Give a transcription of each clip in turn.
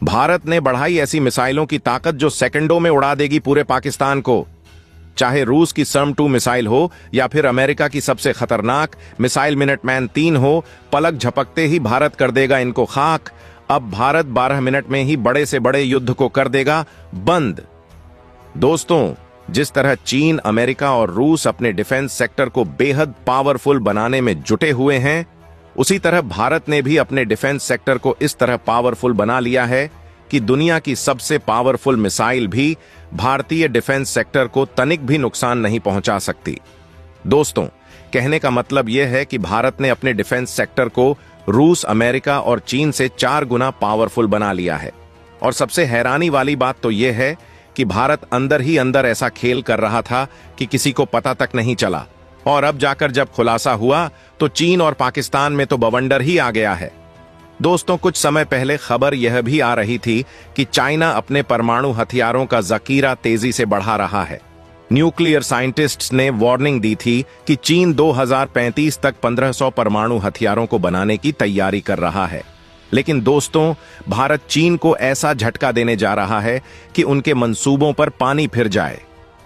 भारत ने बढ़ाई ऐसी मिसाइलों की ताकत जो सेकंडों में उड़ा देगी पूरे पाकिस्तान को। चाहे रूस की सर्म 2 मिसाइल हो या फिर अमेरिका की सबसे खतरनाक मिसाइल मिनटमैन 3 हो, पलक झपकते ही भारत कर देगा इनको खाक। अब भारत 12 मिनट में ही बड़े से बड़े युद्ध को कर देगा बंद। दोस्तों, जिस तरह चीन, अमेरिका और रूस अपने डिफेंस सेक्टर को बेहद पावरफुल बनाने में जुटे हुए हैं, उसी तरह भारत ने भी अपने डिफेंस सेक्टर को इस तरह पावरफुल बना लिया है कि दुनिया की सबसे पावरफुल मिसाइल भी भारतीय डिफेंस सेक्टर को तनिक भी नुकसान नहीं पहुंचा सकती। दोस्तों, कहने का मतलब यह है कि भारत ने अपने डिफेंस सेक्टर को रूस, अमेरिका और चीन से 4 गुना पावरफुल बना लिया है। और सबसे हैरानी वाली बात तो यह है कि भारत अंदर ही अंदर ऐसा खेल कर रहा था कि किसी को पता तक नहीं चला, और अब जाकर जब खुलासा हुआ तो चीन और पाकिस्तान में तो बवंडर ही आ गया है। दोस्तों, कुछ समय पहले खबर यह भी आ रही थी कि चाइना अपने परमाणु हथियारों का जखीरा तेजी से बढ़ा रहा है। न्यूक्लियर साइंटिस्ट्स ने वार्निंग दी थी कि चीन 2035 तक 1500 परमाणु हथियारों को बनाने की तैयारी कर रहा है। लेकिन दोस्तों, भारत चीन को ऐसा झटका देने जा रहा है कि उनके मंसूबों पर पानी फिर जाए।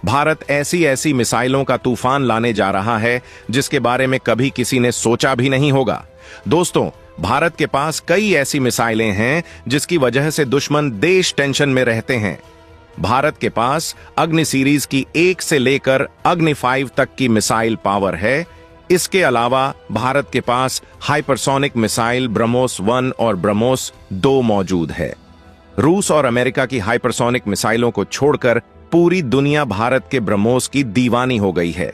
भारत ऐसी ऐसी मिसाइलों का तूफान लाने जा रहा है जिसके बारे में कभी किसी ने सोचा भी नहीं होगा। दोस्तों, भारत के पास कई ऐसी मिसाइलें हैं जिसकी वजह से दुश्मन देश टेंशन में रहते हैं। भारत के पास अग्नि सीरीज की 1 से लेकर अग्नि 5 तक की मिसाइल पावर है। इसके अलावा भारत के पास हाइपरसोनिक मिसाइल ब्रह्मोस 1 और ब्रह्मोस 2 मौजूद है। रूस और अमेरिका की हाइपरसोनिक मिसाइलों को छोड़कर पूरी दुनिया भारत के ब्रह्मोस की दीवानी हो गई है।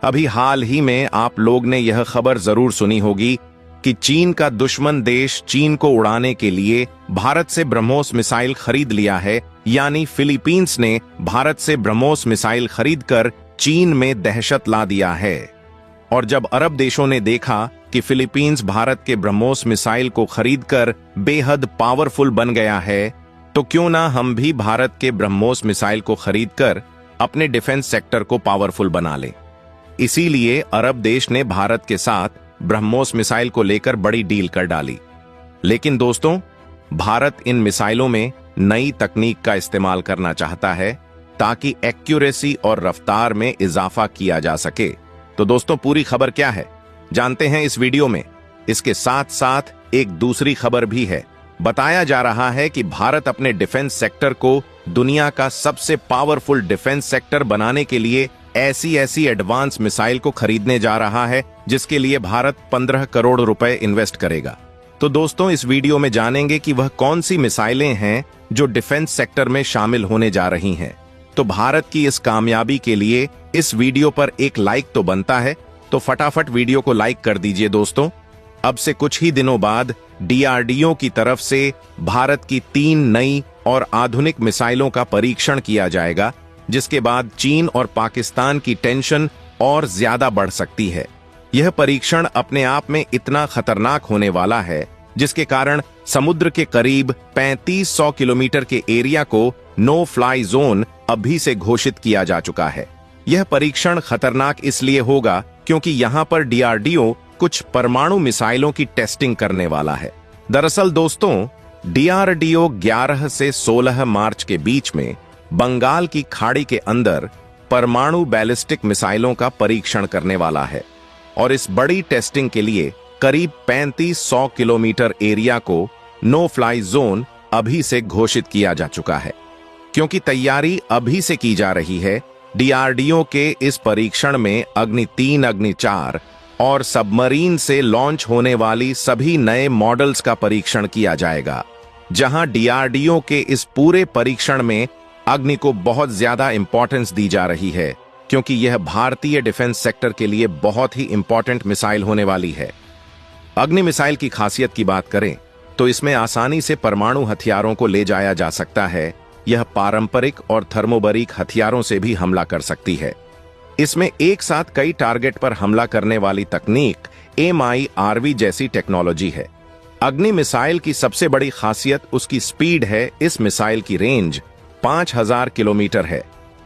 अभी हाल ही में आप लोग ने यह खबर जरूर सुनी होगी कि चीन का दुश्मन देश चीन को उड़ाने के लिए भारत से ब्रह्मोस मिसाइल खरीद लिया है। यानी फिलीपींस ने भारत से ब्रह्मोस मिसाइल खरीदकर चीन में दहशत ला दिया है। और जब अरब देशों ने देखा कि फिलीपींस भारत के ब्रह्मोस मिसाइल को खरीदकर बेहद पावरफुल बन गया है, तो क्यों ना हम भी भारत के ब्रह्मोस मिसाइल को खरीदकर अपने डिफेंस सेक्टर को पावरफुल बना लें। इसीलिए अरब देश ने भारत के साथ ब्रह्मोस मिसाइल को लेकर बड़ी डील कर डाली। लेकिन दोस्तों, भारत इन मिसाइलों में नई तकनीक का इस्तेमाल करना चाहता है ताकि एक्यूरेसी और रफ्तार में इजाफा किया जा सके। तो दोस्तों, पूरी खबर क्या है जानते हैं इस वीडियो में। इसके साथ साथ एक दूसरी खबर भी है। बताया जा रहा है कि भारत अपने डिफेंस सेक्टर को दुनिया का सबसे पावरफुल डिफेंस सेक्टर बनाने के लिए ऐसी ऐसी एडवांस मिसाइल को खरीदने जा रहा है जिसके लिए भारत 15 करोड़ रुपए इन्वेस्ट करेगा। तो दोस्तों, इस वीडियो में जानेंगे कि वह कौन सी मिसाइलें हैं जो डिफेंस सेक्टर में शामिल होने जा रही हैं। तो भारत की इस कामयाबी के लिए इस वीडियो पर एक लाइक तो बनता है, तो फटाफट वीडियो को लाइक कर दीजिए। दोस्तों, अब से कुछ ही दिनों बाद डीआरडीओ की तरफ से भारत की 3 नई और आधुनिक मिसाइलों का परीक्षण किया जाएगा, जिसके बाद चीन और पाकिस्तान की टेंशन और ज्यादा बढ़ सकती है। यह परीक्षण अपने आप में इतना खतरनाक होने वाला है जिसके कारण समुद्र के करीब 3500 किलोमीटर के एरिया को नो फ्लाई जोन अभी से घोषित किया जा चुका है। यह परीक्षण खतरनाक इसलिए होगा क्योंकि यहां पर डीआरडीओ कुछ परमाणु मिसाइलों की टेस्टिंग करने वाला है। दरअसल दोस्तों, डीआरडीओ 11 से 16 मार्च के बीच में बंगाल की खाड़ी के अंदर परमाणु बैलिस्टिक मिसाइलों का परीक्षण करने वाला है। और इस बड़ी टेस्टिंग के लिए करीब 3500 किलोमीटर एरिया को नो फ्लाई जोन अभी से घोषित किया जा चुका है। क्योंकि तैयारी अभी से की जा रही है, डीआरडीओ के इस परीक्षण में अग्नि 3, अग्नि 4 और सबमरीन से लॉन्च होने वाली सभी नए मॉडल्स का परीक्षण किया जाएगा। जहां डीआरडीओ के इस पूरे परीक्षण में अग्नि को बहुत ज्यादा इंपॉर्टेंस दी जा रही है, क्योंकि यह भारतीय डिफेंस सेक्टर के लिए बहुत ही इंपॉर्टेंट मिसाइल होने वाली है। अग्नि मिसाइल की खासियत की बात करें तो इसमें आसानी से परमाणु हथियारों को ले जाया जा सकता है। यह पारंपरिक और थर्मोबरिक हथियारों से भी हमला कर सकती है। इसमें एक साथ कई टारगेट पर हमला करने वाली तकनीक MIRV जैसी टेक्नोलॉजी है। अग्नि मिसाइल की सबसे बड़ी खासियत उसकी स्पीड है। इस मिसाइल की रेंज 5000 किलोमीटर है।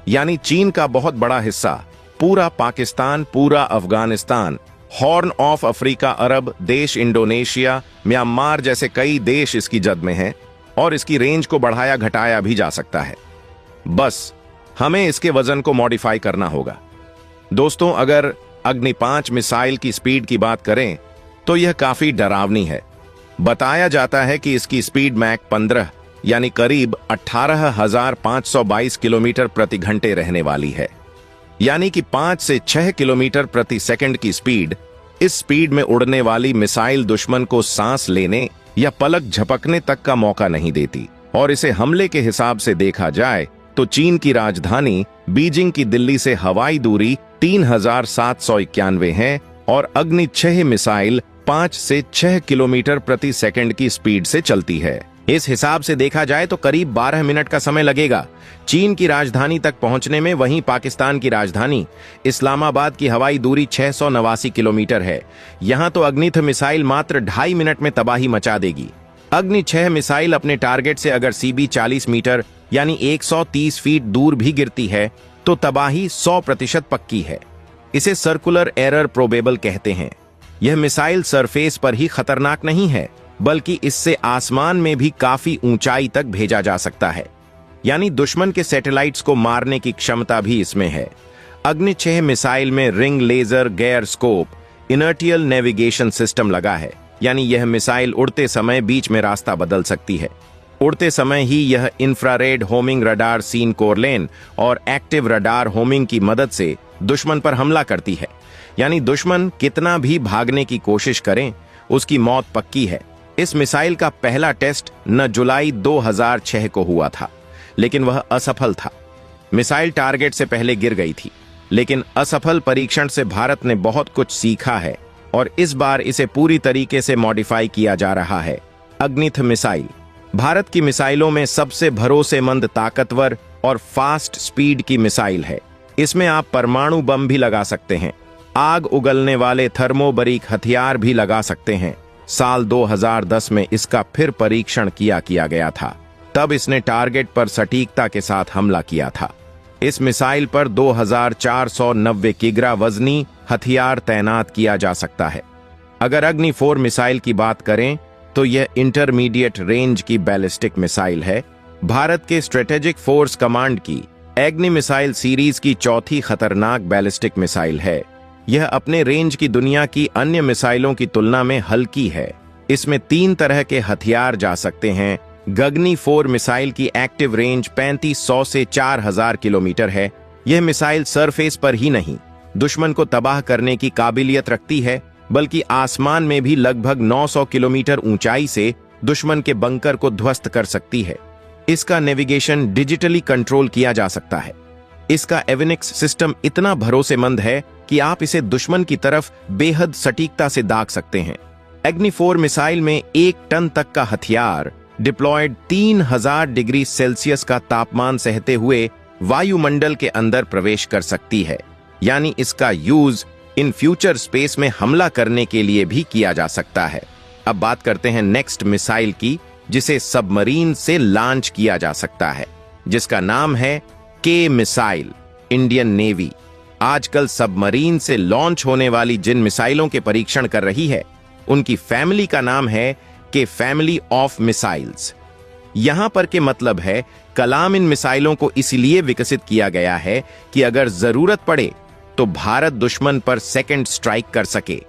यानी चीन का बहुत बड़ा हिस्सा, पूरा पाकिस्तान, पूरा अफगानिस्तान, हॉर्न ऑफ अफ्रीका, अरब देश, इंडोनेशिया, म्यांमार जैसे कई देश इसकी जद में हैं। और इसकी रेंज को बढ़ाया घटाया भी जा सकता है। बस हमें इसके वजन को मॉडिफाई करना होगा। दोस्तों, अगर अग्नि 5 मिसाइल की स्पीड की बात करें तो यह काफी डरावनी है। बताया जाता है कि इसकी स्पीड मैक 15 यानी करीब 18,522 किलोमीटर प्रति घंटे रहने वाली है। यानी कि 5 से 6 किलोमीटर प्रति सेकंड की स्पीड। इस स्पीड में उड़ने वाली मिसाइल दुश्मन को सांस लेने या पलक झपकने तक का मौका नहीं देती। और इसे हमले के हिसाब से देखा जाए तो चीन की राजधानी बीजिंग की दिल्ली से हवाई दूरी 3,791 है और अग्नि 6 मिसाइल 5 से 6 किलोमीटर प्रति सेकंड की स्पीड से चलती है। इस हिसाब से देखा जाए तो करीब 12 मिनट का समय लगेगा चीन की राजधानी तक पहुंचने में। वहीं पाकिस्तान की राजधानी इस्लामाबाद की हवाई दूरी 689 किलोमीटर है। यहां तो अग्निथ मिसाइल मात्र 2.5 मिनट में तबाही मचा देगी। अग्नि 6 मिसाइल अपने टारगेट से अगर सीबी 40 मीटर यानी 130 फीट दूर भी गिरती है तो तबाही 100% पक्की है। इसे सर्कुलर एरर प्रोबेबल कहते हैं। यह मिसाइल सरफेस पर ही खतरनाक नहीं है बल्कि इससे आसमान में भी काफी ऊंचाई तक भेजा जा सकता है। यानी दुश्मन के सैटेलाइट्स को मारने की क्षमता भी इसमें है। अग्नि 6 मिसाइल में ring laser gyroscope inertial navigation system लगा है। यानी यह मिसाइल उड़ते समय बीच में रास्ता बदल सकती है। उड़ते समय ही यह इंफ्रारेड होमिंग रडार सीन कोरलेन और एक्टिव रडार होमिंग की मदद से दुश्मन पर हमला करती है। यानी दुश्मन कितना भी भागने की कोशिश करें उसकी मौत पक्की है। इस मिसाइल का पहला टेस्ट न जुलाई 2006 को हुआ था लेकिन वह असफल था। मिसाइल टारगेट से पहले गिर गई थी लेकिन असफल परीक्षण से भारत ने बहुत कुछ सीखा है और इस बार इसे पूरी तरीके से मॉडिफाई किया जा रहा है। अग्निथ मिसाइल भारत की मिसाइलों में सबसे भरोसेमंद, ताकतवर और फास्ट स्पीड की मिसाइल है। इसमें आप परमाणु बम भी लगा सकते हैं, आग उगलने वाले थर्मोबरिक हथियार भी लगा सकते हैं। साल 2010 में इसका फिर परीक्षण किया गया था। तब इसने टारगेट पर सटीकता के साथ हमला किया था। इस मिसाइल पर 2490 किग्रा वजनी हथियार तैनात किया जा सकता है। अगर अग्नि 4 मिसाइल की बात करें तो यह इंटरमीडिएट रेंज की बैलिस्टिक मिसाइल है। भारत के स्ट्रेटेजिक फोर्स कमांड की अग्नि मिसाइल सीरीज की चौथी खतरनाक बैलिस्टिक मिसाइल है। यह अपने रेंज की दुनिया की अन्य मिसाइलों की तुलना में हल्की है। इसमें 3 तरह के हथियार जा सकते हैं। गगनी 4 मिसाइल की एक्टिव रेंज 3500 से 4000 किलोमीटर है। यह मिसाइल सरफेस पर ही नहीं दुश्मन को तबाह करने की काबिलियत रखती है बल्कि आसमान में भी लगभग 900 किलोमीटर ऊंचाई से दुश्मन के बंकर को ध्वस्त कर सकती है। इसका नेविगेशन डिजिटली कंट्रोल किया जा सकता है। इसका एविनिक्स सिस्टम इतना भरोसेमंद है कि आप इसे दुश्मन की तरफ बेहद सटीकता से दाग सकते हैं। अग्नि 4 मिसाइल में 1 टन तक का हथियार डिप्लॉयड 3000 डिग्री सेल्सियस का तापमान सहते हुए वायुमंडल के अंदर प्रवेश कर सकती है। यानी इसका यूज इन फ्यूचर स्पेस में हमला करने के लिए भी किया जा सकता है। अब बात करते हैं नेक्स्ट मिसाइल की, जिसे सबमरीन से लॉन्च किया जा सकता है, जिसका नाम है के मिसाइल। इंडियन नेवी आजकल सबमरीन से लॉन्च होने वाली जिन मिसाइलों के परीक्षण कर रही है उनकी फैमिली का नाम है के फैमिली ऑफ मिसाइल्स। यहां पर के मतलब है कलाम इन मिसाइलों को इसलिए विकसित किया गया है कि अगर जरूरत पड़े तो भारत दुश्मन पर सेकंड स्ट्राइक कर सके।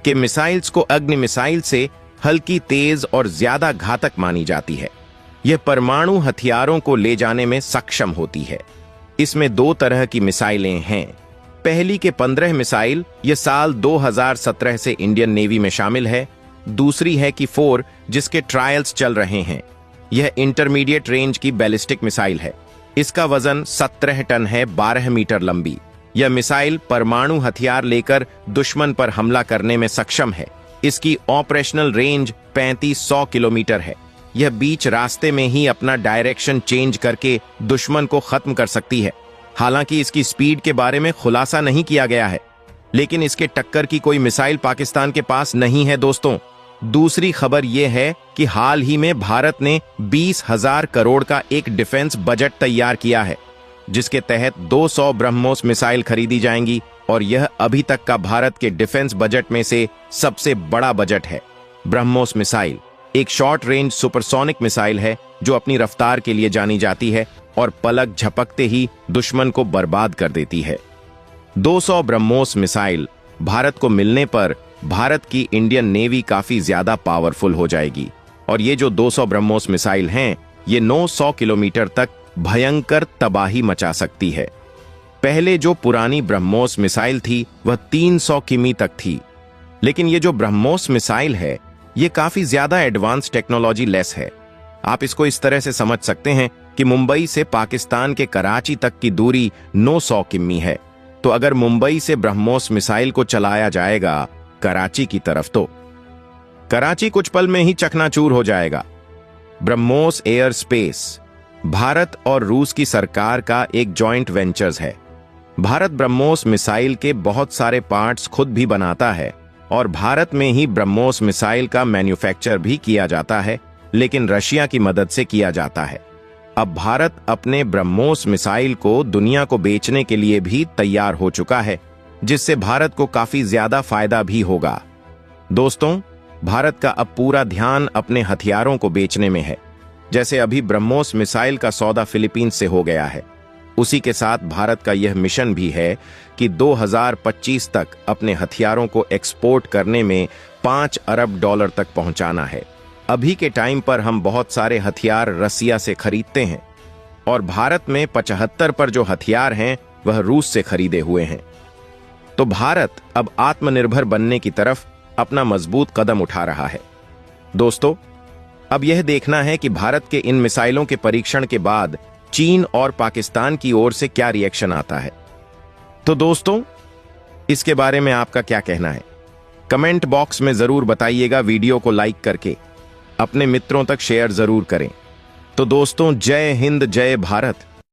के मिसाइल्स को अग्नि मिसाइल से हल्की, तेज और ज्यादा घातक मानी जाती है। यह परमाणु हथियारों को ले जाने में सक्षम होती है। इसमें 2 तरह की मिसाइलें हैं। पहली के 15 मिसाइल यह साल 2017 से इंडियन नेवी में शामिल है। दूसरी है कि 4 जिसके ट्रायल्स चल रहे हैं। यह इंटरमीडिएट रेंज की बैलिस्टिक मिसाइल है। इसका वजन 17 टन है, 12 मीटर लंबी। यह मिसाइल परमाणु हथियार लेकर दुश्मन पर हमला करने में सक्षम है। इसकी ऑपरेशनल रेंज 3500 किलोमीटर है। यह बीच रास्ते में ही अपना डायरेक्शन चेंज करके दुश्मन को खत्म कर सकती है। हालांकि इसकी स्पीड के बारे में खुलासा नहीं किया गया है, लेकिन इसके टक्कर की कोई मिसाइल पाकिस्तान के पास नहीं है दोस्तों। दूसरी खबर यह है कि हाल ही में भारत ने 20,000 करोड़ का एक डिफेंस बजट तैयार किया है, जिसके तहत 200 ब्रह्मोस मिसाइल खरीदी जाएंगी और यह अभी तक का भारत के डिफेंस बजट में से सबसे बड़ा बजट है। ब्रह्मोस मिसाइल एक शॉर्ट रेंज सुपरसोनिक मिसाइल है जो अपनी रफ्तार के लिए जानी जाती है और पलक झपकते ही दुश्मन को बर्बाद कर देती है। 200 ब्रह्मोस मिसाइल भारत को मिलने पर भारत की इंडियन नेवी काफी ज्यादा पावरफुल हो जाएगी और ये जो 200 ब्रह्मोस मिसाइल हैं, ये 900 किलोमीटर तक भयंकर तबाही मचा सकती है। पहले जो पुरानी ब्रह्मोस मिसाइल थी वह 300 किमी तक थी, लेकिन ये जो ब्रह्मोस मिसाइल है ये काफी ज्यादा एडवांस टेक्नोलॉजी लेस है। आप इसको इस तरह से समझ सकते हैं कि मुंबई से पाकिस्तान के कराची तक की दूरी 900 किमी है, तो अगर मुंबई से ब्रह्मोस मिसाइल को चलाया जाएगा कराची की तरफ तो कराची कुछ पल में ही चकनाचूर हो जाएगा। ब्रह्मोस एयर स्पेस भारत और रूस की सरकार का एक जॉइंट वेंचर्स है। भारत ब्रह्मोस मिसाइल के बहुत सारे पार्ट्स खुद भी बनाता है और भारत में ही ब्रह्मोस मिसाइल का मैन्युफैक्चर भी किया जाता है, लेकिन रशिया की मदद से किया जाता है। अब भारत अपने ब्रह्मोस मिसाइल को दुनिया को बेचने के लिए भी तैयार हो चुका है, जिससे भारत को काफी ज्यादा फायदा भी होगा। दोस्तों, भारत का अब पूरा ध्यान अपने हथियारों को बेचने में है। जैसे अभी ब्रह्मोस मिसाइल का सौदा फिलीपींस से हो गया है, उसी के साथ भारत का यह मिशन भी है कि 2025 तक अपने हथियारों को एक्सपोर्ट करने में $5 अरब तक पहुंचाना है। अभी के टाइम पर हम बहुत सारे हथियार रसिया से खरीदते हैं और भारत में 75 पर जो हथियार हैं वह रूस से खरीदे हुए हैं। तो भारत अब आत्मनिर्भर बनने की तरफ अपना मजबूत कदम उठा रहा है। दोस्तों, अब यह देखना है कि भारत के इन मिसाइलों के परीक्षण के बाद चीन और पाकिस्तान की ओर से क्या रिएक्शन आता है। तो दोस्तों, इसके बारे में आपका क्या कहना है? कमेंट बॉक्स में जरूर बताइएगा। वीडियो को लाइक करके अपने मित्रों तक शेयर जरूर करें। तो दोस्तों, जय हिंद, जय भारत।